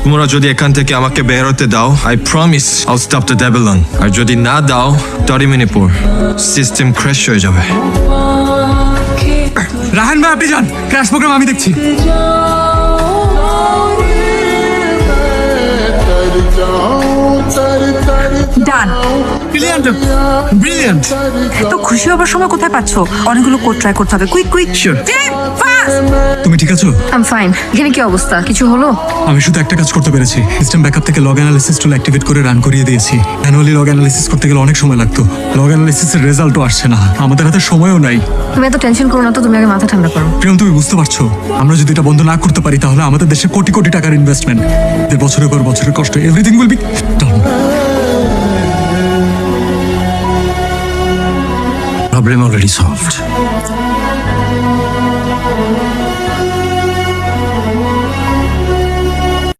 তোমরা যদি এখান থেকে আমাকে বের হতে দাও, আই প্রমিস আইল স্টপ দ্য ডেভিলন। আর যদি না দাও 30 মিনিট পর সিস্টেম ক্র্যাশ হয়ে যাবে। রাহান ভাই আপনি যান, ক্র্যাশ প্রোগ্রাম আমি দেখছি। ডান। Brilliant, brilliant. তো খুশি হবার সময় কোথায় পাচ্ছ? অনেকগুলো কোড ট্রাই করতে হবে। Quick quick. Sure. ফাস্ট। তুমি ঠিক আছো? I fine. এখানে কি অবস্থা? কিছু হলো? আমি শুধু একটা কাজ করতে পেরেছি, সিস্টেম ব্যাকআপ থেকে লগ অ্যানালিসিস টুল অ্যাক্টিভেট করে রান করিয়ে দিয়েছি। ম্যানুয়ালি লগ অ্যানালিসিস করতে গেলে অনেক সময় লাগতো, লগ অ্যানালিসিসের রেজাল্টও আসছে না, আমাদের হাতে সময়ও নাই। তুমি এত টেনশন করো না তো, তুমি আগে মাথা ঠান্ডা করো। প্রিয়ম তুমি বুঝতে পারছো, আমরা যদি এটা বন্ধ না করতে পারি তাহলে আমাদের দেশে কোটি কোটি টাকার ইনভেস্টমেন্ট, বছরের পর বছরের কষ্ট, everything will be done. Problem already solved.